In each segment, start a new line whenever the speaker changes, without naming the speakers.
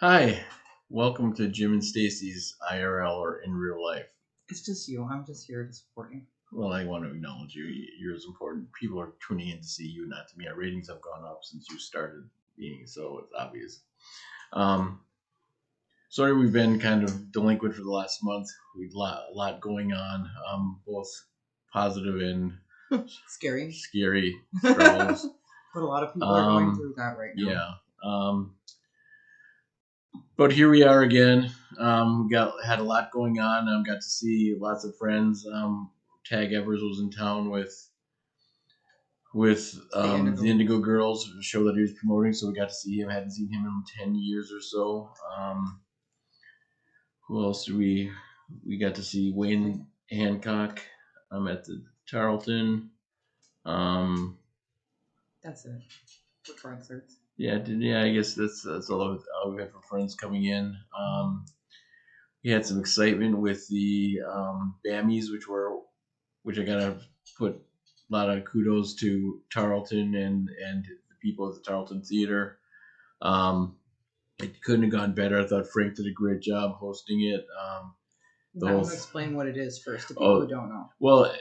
Hi, welcome to Jim and Stacy's IRL or in real life.
It's just you. I'm just here to support you.
Well, I want to acknowledge you. You're as important. People are tuning in to see you, not to me. Our ratings have gone up since you started being, so it's obvious. Um, Sorry, we've been kind of delinquent for the last month. We've a lot going on, both positive and
Scary.
scary struggles.
But a lot of people are going through that right now.
Yeah. But here we are again. Had a lot going on. Got to see lots of friends. Tag Evers was in town with the Indigo Girls, a show that he was promoting. So we got to see him. Hadn't seen him in 10 years or so. Who else do we got to see? Wayne Hancock. I'm at the Tarleton.
That's it. For concerts.
Yeah, I guess that's all we had for friends coming in. We had some excitement with the Bammies, which I gotta put a lot of kudos to Tarleton and the people at the Tarleton Theater. It couldn't have gone better. I thought Frank did a great job hosting it.
Explain what it is first to people who don't know.
Well,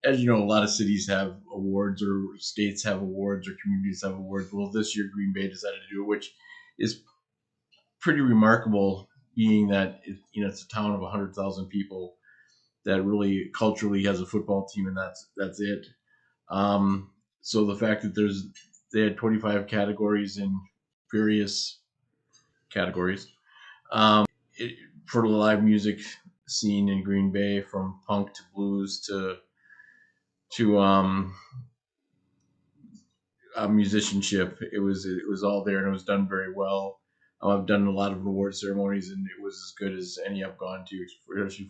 as you know, a lot of cities have awards, or states have awards, or communities have awards. Well, this year Green Bay decided to do it, which is pretty remarkable, being that it's a town of 100,000 people that really culturally has a football team, and that's it. So the fact that they had 25 categories in various categories, it, for the live music scene in Green Bay, from punk to blues to musicianship, it was all there, and it was done very well. I've done a lot of award ceremonies, and it was as good as any I've gone to, especially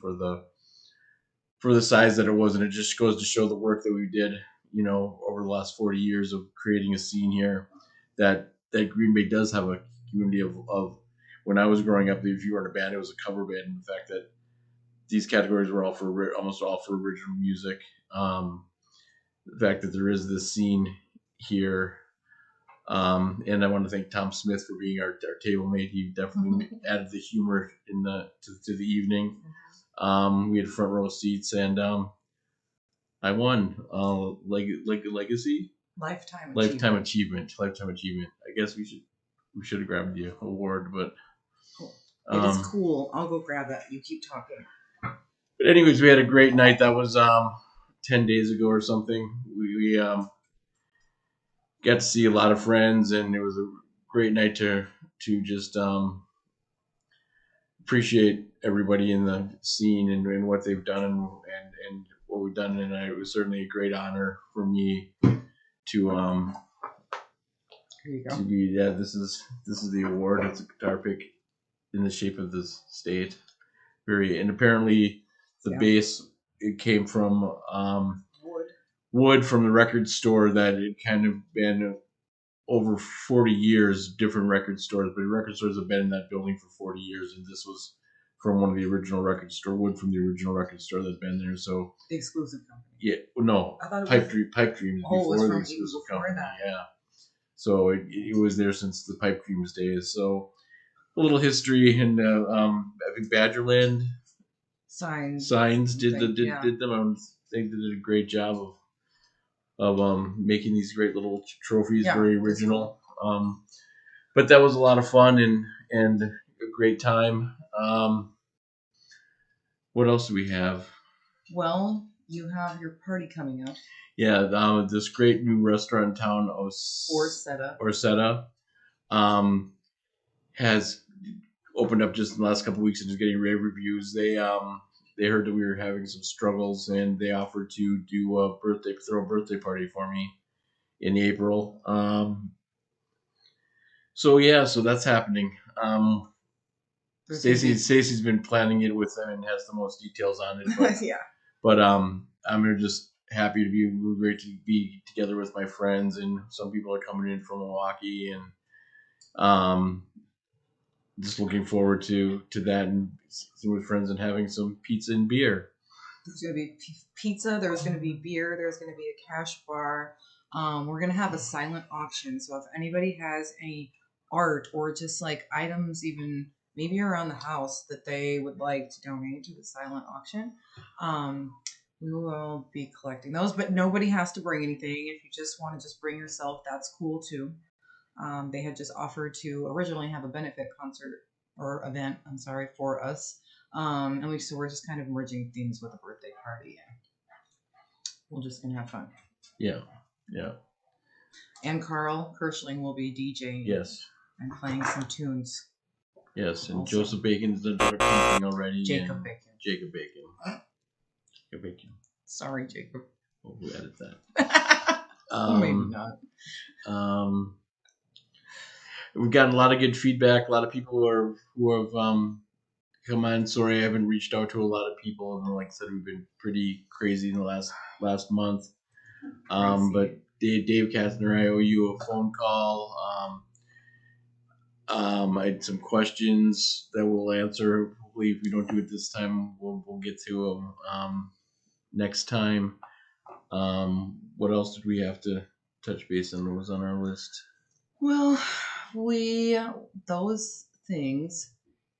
for the size that it was, and it just goes to show the work that we did, over the last 40 years of creating a scene here. That Green Bay does have a community of when I was growing up, if you were in a band, it was a cover band, and the fact that these categories were almost all for original music. The fact that there is this scene here. And I want to thank Tom Smith for being our table mate. He definitely added the humor to the evening. We had front row seats, and I won. Legacy, lifetime achievement. I guess we should have grabbed the award, but
cool. It is cool. I'll go grab that. You keep talking.
But anyways, we had a great night. That was 10 days ago or something. We got to see a lot of friends, and it was a great night to just appreciate everybody in the scene and what they've done and what we've done. And it was certainly a great honor for me to be. Yeah, this is the award. It's a guitar pick in the shape of this state. And apparently the bass, it came from wood from the record store that it kind of been over 40 years, different record stores, but record stores have been in that building for 40 years, and this was from one of the original record store, wood from the original record store that's been there. So
the exclusive company.
Yeah, no, Pipe Dreams before the exclusive company. Yeah, so it was there since the Pipe Dreams days. So a little history, and I think Badgerland Signs did them. I think they did a great job of making these great little trophies, very original. But that was a lot of fun and a great time. What else do we have?
Well, you have your party coming up.
Yeah, this great new restaurant in town, Orsetta, has opened up just in the last couple of weeks and is getting rave reviews. They heard that we were having some struggles, and they offered to throw a birthday party for me in April. So that's happening. Stacy's been planning it with them and has the most details on it. But, yeah. But I'm just happy to be. We're great to be together with my friends, and some people are coming in from Milwaukee, and just looking forward to that and sitting with friends and having some pizza and beer.
There's going to be pizza. There's going to be beer. There's going to be a cash bar. We're going to have a silent auction. So if anybody has any art or just like items, even maybe around the house that they would like to donate to the silent auction. We will be collecting those, but nobody has to bring anything. If you just want to just bring yourself, that's cool too. They had just offered to originally have a benefit concert or event, I'm sorry, for us. And we're just kind of merging things with a birthday party, and we're just gonna have fun.
Yeah, yeah.
And Carl Kirschling will be DJing.
Yes.
And playing some tunes.
Yes, and also, Joseph Bacon's done something already.
Jacob Bacon.
Jacob Bacon. Jacob Bacon.
Sorry, Jacob.
Oh, who added that?
Maybe not.
We've gotten a lot of good feedback. A lot of people who have come on. Sorry, I haven't reached out to a lot of people, and like I said, we've been pretty crazy in the last month. But Dave Kastner, I owe you a phone call. I had some questions that we'll answer. Hopefully, if we don't do it this time, we'll get to them next time. What else did we have to touch base on? What was on our list?
Well, those things,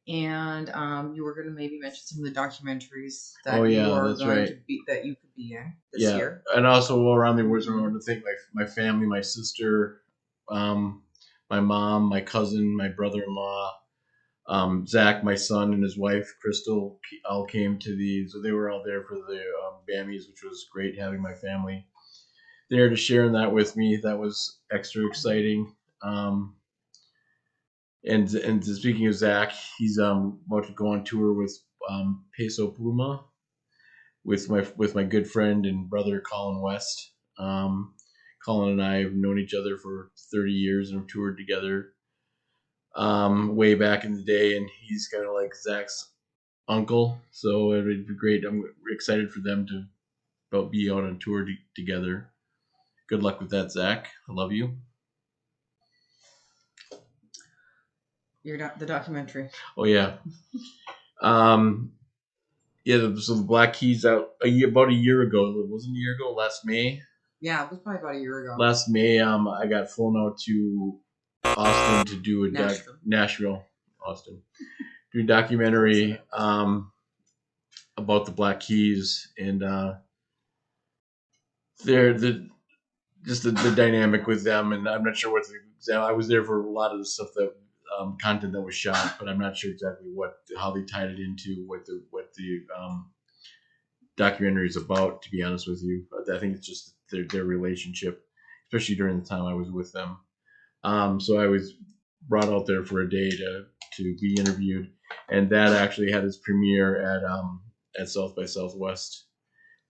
and you were going to maybe mention some of the documentaries that that you could be in this year.
And also around the awards, I wanted to thank my family, my sister, my mom, my cousin, my brother-in-law, Zach, my son, and his wife Crystal all came to so they were all there for the Bammies, which was great having my family there to share that with me. That was extra exciting. And speaking of Zach, he's about to go on tour with Peso Pluma with my good friend and brother Colin West. Colin and I have known each other for 30 years and have toured together way back in the day, and he's kind of like Zach's uncle, so it would be great. I'm excited for them to be out on tour together. Good luck with that, Zach. I love you.
The documentary.
Oh yeah. So the Black Keys out about a year ago. It wasn't a year ago. Last May.
Yeah, it was probably about a year ago.
Last May, I got flown out to Austin to do a Nashville, Austin, do a documentary about the Black Keys, and the dynamic with them, and I'm not sure what I was there for a lot of the stuff that content that was shot, but I'm not sure exactly how they tied it into what the documentary is about. To be honest with you, but I think it's just their relationship, especially during the time I was with them. So I was brought out there for a day to be interviewed, and that actually had its premiere at South by Southwest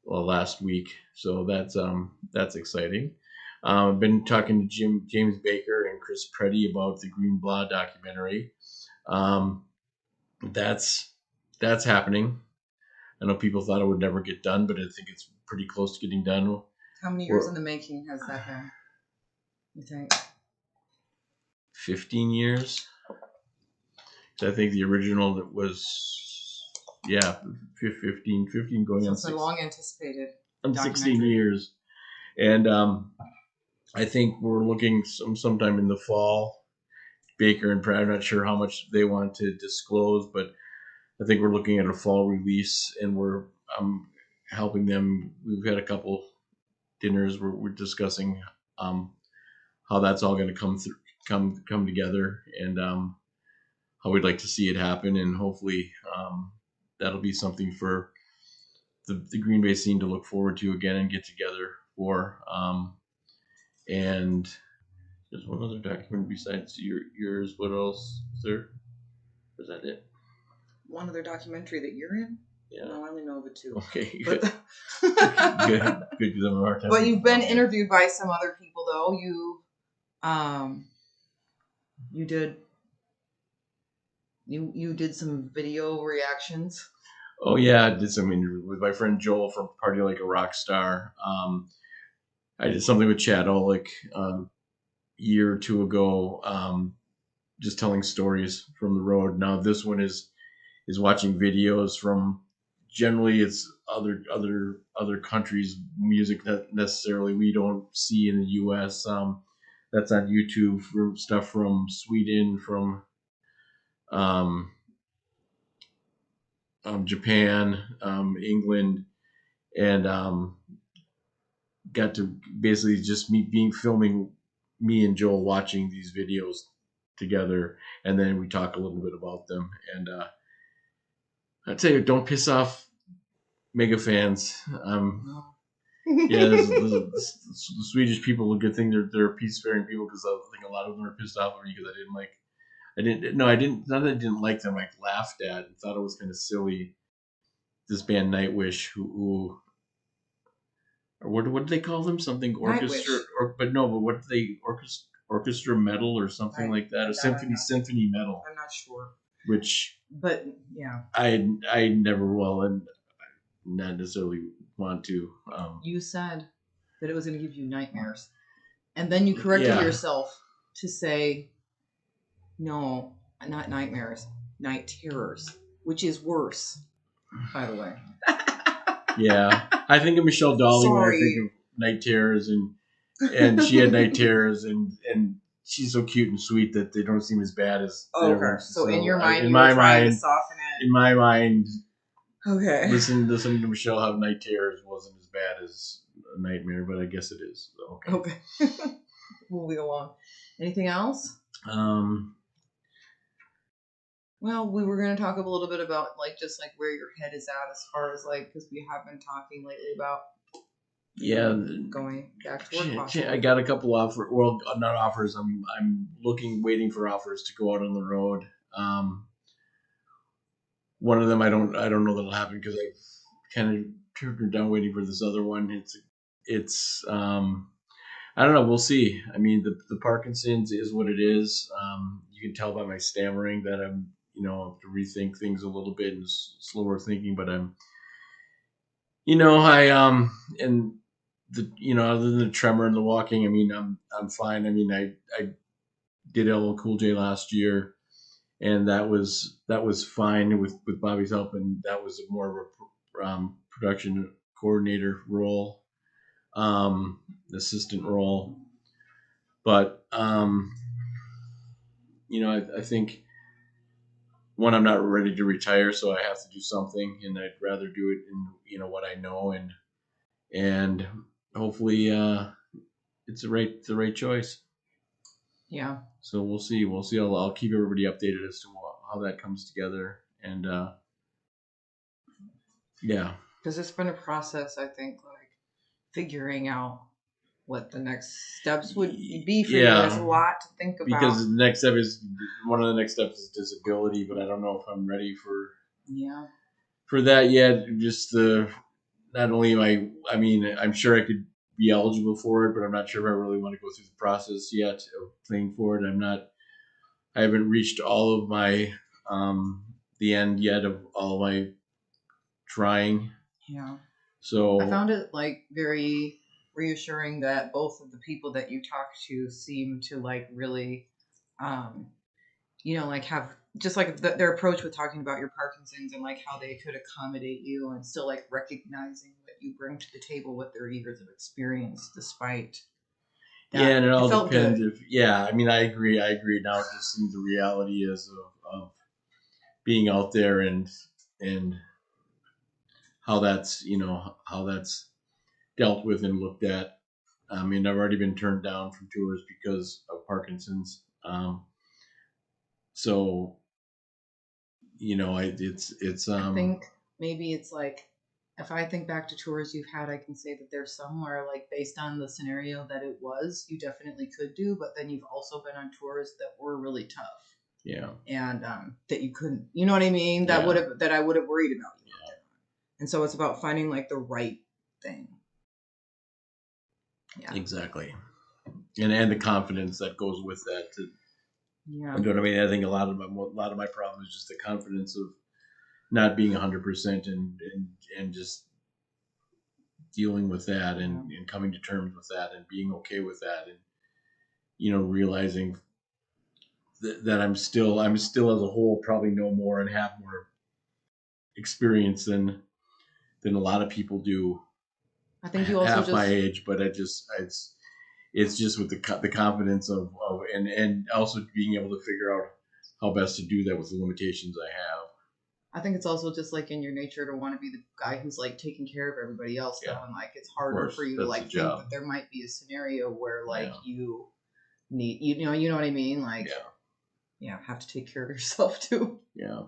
last week. So that's exciting. I've been talking to James Baker and Chris Preddy about the Green Blah documentary. That's happening. I know people thought it would never get done, but I think it's pretty close to getting done.
How many years in the making has that been, you think?
15 years. I think the original that was 15 going on.
It's a long anticipated.
16 years, and I think we're looking sometime in the fall. Baker and Pratt, I'm not sure how much they want to disclose, but I think we're looking at a fall release, and we're helping them. We've had a couple dinners where we're discussing how that's all going to come together, and how we'd like to see it happen, and hopefully that'll be something for the Green Bay scene to look forward to again and get together for. And there's one other document besides yours. What else is there? Is that it?
One other documentary that you're in?
Yeah.
No, I only know of it two.
Okay, good. Good. Because I'm a hard time.
But you've been interviewed by some other people, though. You did some video reactions.
Oh yeah, I did some interview with my friend Joel from Party Like a Rock Star. I did something with Chad Olick a year or two ago, just telling stories from the road. Now this one is watching videos from, generally it's other countries' music that necessarily we don't see in the U.S. that's on YouTube for stuff from Sweden, from um, Japan, England, and got to basically just me being filming me and Joel watching these videos together, and then we talk a little bit about them. And I'd say don't piss off mega fans. Yeah, the Swedish people. A good thing they're peace-faring people, because I think a lot of them are pissed off at me because I didn't. Not that I didn't like them. I laughed at and thought it was kind of silly. This band Nightwish, who or what do they call them? Something orchestra,
Nightwish.
but no, but what do they orchestra metal or something like that, or symphony metal,
I'm not sure.
which,
but yeah,
I never will, and not necessarily want to.
You said that it was going to give you nightmares, and then you corrected yourself to say, no, not nightmares, night terrors, which is worse, by the way.
Yeah, I think of Michelle Dolly when I think of night terrors, and she had night terrors, and she's so cute and sweet that they don't seem as bad as.
Okay, so in your mind, you were trying to soften it.
In my mind,
okay,
listen to Michelle have night terrors wasn't as bad as a nightmare, but I guess it is.
Okay. Moving along. Anything else? Well, we were going to talk a little bit about just where your head is at as far as because we have been talking lately about going back to work. Possibly.
I got a couple offers. Well, not offers. I'm waiting for offers to go out on the road. One of them I don't know that'll happen because I've kind of turned her down waiting for this other one. It's I don't know. We'll see. I mean, the Parkinson's is what it is. You can tell by my stammering that I'm, have to rethink things a little bit and slower thinking. But I'm, and other than the tremor and the walking, I mean, I'm fine. I mean, I did LL Cool J last year, and that was fine with Bobby's help, and that was more of a production coordinator role, assistant role. But I think, one, I'm not ready to retire, so I have to do something, and I'd rather do it in what I know, and hopefully it's the right choice.
Yeah.
So we'll see. I'll keep everybody updated as to how that comes together, and yeah.
Because it's been a process, I think, figuring out what the next steps would be for you. There's a lot to think about.
Because one of the next steps is disability, but I don't know if I'm ready for that yet. Just not only I mean, I'm sure I could be eligible for it, but I'm not sure if I really want to go through the process yet of playing for it. I haven't reached all of my the end yet of all my trying.
Yeah.
So
I found it very reassuring that both of the people that you talk to seem to really have just their approach with talking about your Parkinson's and how they could accommodate you, and still recognizing what you bring to the table with their years of experience despite that.
Yeah, and it all depends I mean, I agree now. It just seems the reality is of being out there and how that's dealt with and looked at. I mean, I've already been turned down from tours because of Parkinson's. So, it's.
I think maybe it's if I think back to tours you've had, I can say that there's somewhere based on the scenario that it was, you definitely could do, but then you've also been on tours that were really tough.
Yeah.
And that you couldn't, you know what I mean? That I would have worried about you. Yeah. And so it's about finding the right thing.
Yeah. Exactly. And the confidence that goes with that. You know what I mean? I think a lot of my problem is just the confidence of not being 100% and just dealing with that and coming to terms with that and being okay with that, and realizing that I'm still as a whole probably know more and have more experience than a lot of people do.
I think you also
half my age, but it's just with the confidence of and also being able to figure out how best to do that with the limitations I have.
I think it's also just like in your nature to want to be the guy who's like taking care of everybody else though, and like it's harder for you to like think that there might be a scenario where like you need you know what I mean, like have to take care of yourself too.
Yeah.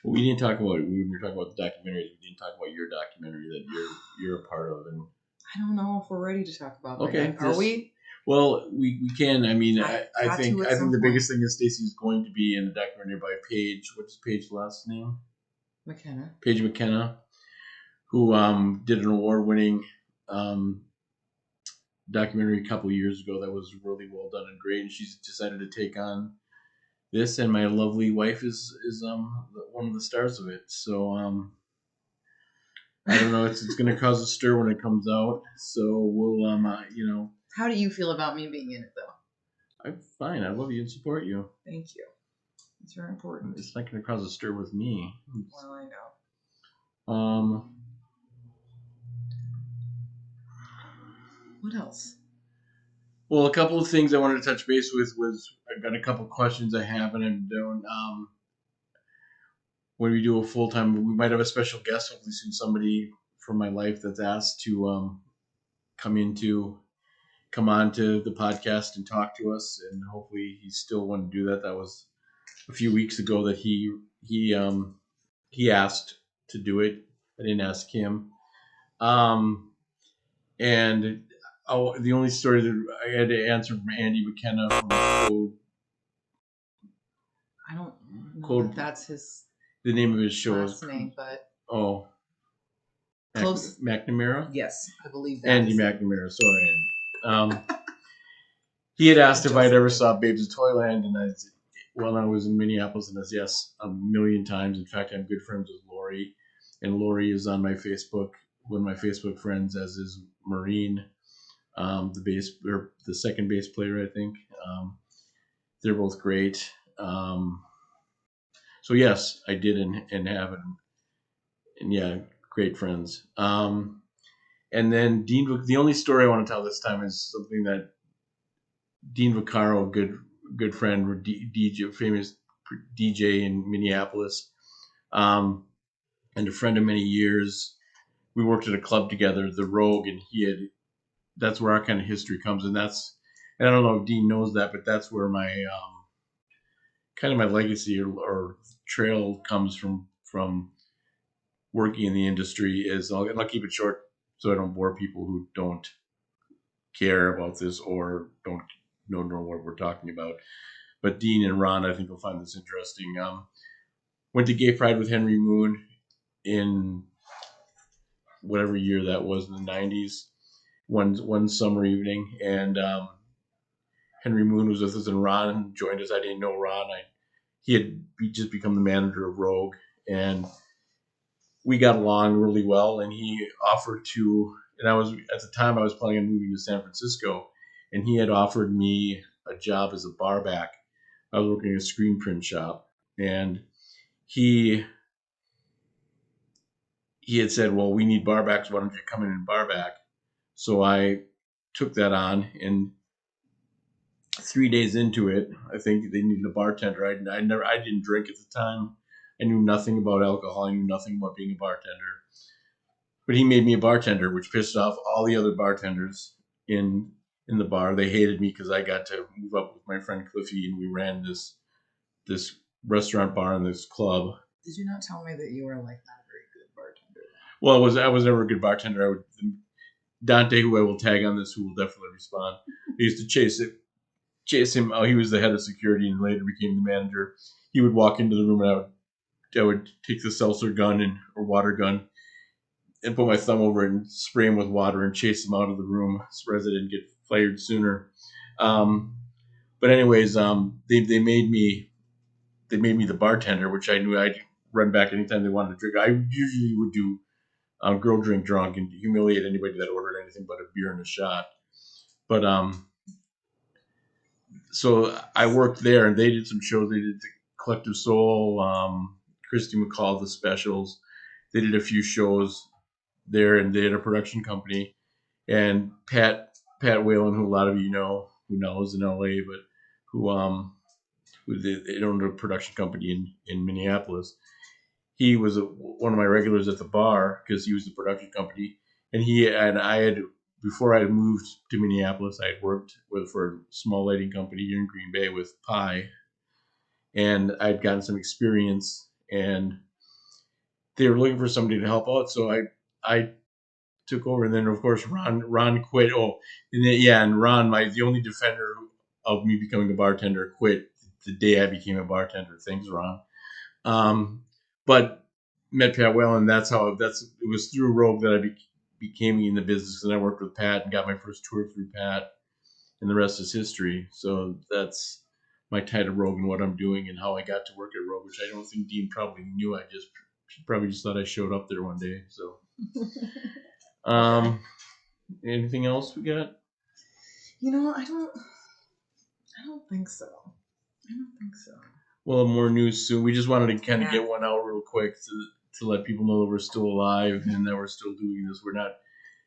Well, we didn't talk about it. We were talking about the documentaries. We didn't talk about your documentary that you're a part of, and
I don't know if we're ready to talk about that.
Okay,
yet. Are we?
Well, we can. I mean, I think the
point.
biggest thing is Stacey's going to be in the documentary by Paige. What's Paige's last name?
McKenna.
Paige McKenna, who did an award-winning documentary a couple of years ago that was really well done and great. And she's decided to take on this, and my lovely wife is one of the stars of it. So I don't know. It's going to cause a stir when it comes out. So we'll
How do you feel about me being in it though?
I'm fine. I love you and support you.
Thank you. It's very important.
It's not going to cause a stir with me.
Well, I know. What else?
Well, a couple of things I wanted to touch base with was I've got a couple of questions I have, and I'm doing. When we do a full time, we might have a special guest. Hopefully, soon somebody from my life that's asked to come on to the podcast and talk to us, and hopefully he still want to do that. That was a few weeks ago that he asked to do it. I didn't ask him. And the only story that I had to answer from Andy McKenna from Code.
I don't know if that's his.
The name of his show
last name, but
close. McNamara.
Yes, I believe that.
Andy McNamara. Sorry, Andy. He had asked if I'd ever saw Babes of Toyland, and I said, when I was in Minneapolis, and I said yes a million times. In fact, I'm good friends with Lori, and Lori is on my Facebook. One of my Facebook friends, as is Maureen, the second bass player, I think. They're both great. So yes, I did and have, and yeah, great friends. And then Dean. The only story I want to tell this time is something that Dean Vaccaro, good friend, DJ, famous DJ in Minneapolis, and a friend of many years. We worked at a club together, the Rogue, and that's where our kind of history comes, and I don't know if Dean knows that, but that's where my kind of my legacy or trail comes from working in the industry. I'll keep it short so I don't bore people who don't care about this or don't know what we're talking about. But Dean and Ron, I think, will find this interesting. Went to Gay Pride with Henry Moon in whatever year that was, in the 90s, one summer evening, and Henry Moon was with us, and Ron joined us. I didn't know Ron. He had just become the manager of Rogue, and we got along really well. And he offered to, and I was at the time I was planning on moving to San Francisco, and he had offered me a job as a barback. I was working in a screen print shop, and he had said, "Well, we need barbacks. Why don't you come in and barback?" So I took that on, and 3 days into it, I think they needed a bartender. I didn't drink at the time. I knew nothing about alcohol. I knew nothing about being a bartender. But he made me a bartender, which pissed off all the other bartenders in the bar. They hated me because I got to move up with my friend Cliffy, and we ran this restaurant bar in this club.
Did you not tell me that you were like not a very good bartender?
Well, I was never a good bartender. Dante, who I will tag on this, who will definitely respond. I used to chase him. He was the head of security and later became the manager. He would walk into the room, and I would take the seltzer gun or water gun and put my thumb over it and spray him with water and chase him out of the room so I didn't get fired sooner. But anyways, they made me the bartender, which I knew I'd run back anytime they wanted to drink. I usually would do girl drink drunk and humiliate anybody that ordered anything but a beer and a shot. But so I worked there, and they did some shows. They did the Collective Soul, Christy McCall, the Specials. They did a few shows there, and they had a production company. And Pat Pat Whalen, who a lot of you know, who knows in LA, but who they owned a production company in Minneapolis. He was one of my regulars at the bar because he was the production company, and I had before I moved to Minneapolis, I had worked for a small lighting company here in Green Bay with Pi, and I'd gotten some experience, and they were looking for somebody to help out, so I took over, and then of course Ron quit. Oh, and then, yeah, and Ron, the only defender of me becoming a bartender, quit the day I became a bartender. Thanks, Ron. Um, but met Pat well, and it was through Rogue that I became in the business, and I worked with Pat and got my first tour through Pat, and the rest is history. So that's my tie to Rogue and what I'm doing and how I got to work at Rogue, which I don't think Dean probably knew. She probably just thought I showed up there one day. So,
Okay.
anything else we got?
I don't think so. I don't think so.
Well, more news soon. We just wanted to kind of
Yeah.
get one out real quick to let people know that we're still alive and that we're still doing this. We're not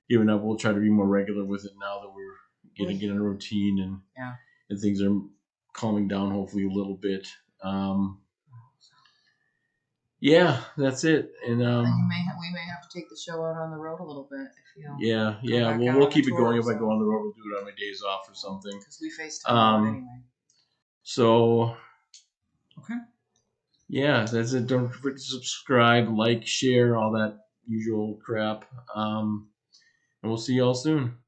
giving up. We'll try to be more regular with it now that we're getting in a routine
Yeah.
and things are calming down hopefully a little bit. Yeah, that's it. And
We may have to take the show out on the road a little bit if you
yeah.
back
Well,
out
we'll
on the
keep it going.
tour.
If I go
So
on the road, we'll do it on my days off or something.
because we FaceTime a lot
Um,
anyway.
so
Okay.
yeah, that's it. Don't forget to subscribe, like, share, all that usual crap. And we'll see y'all soon.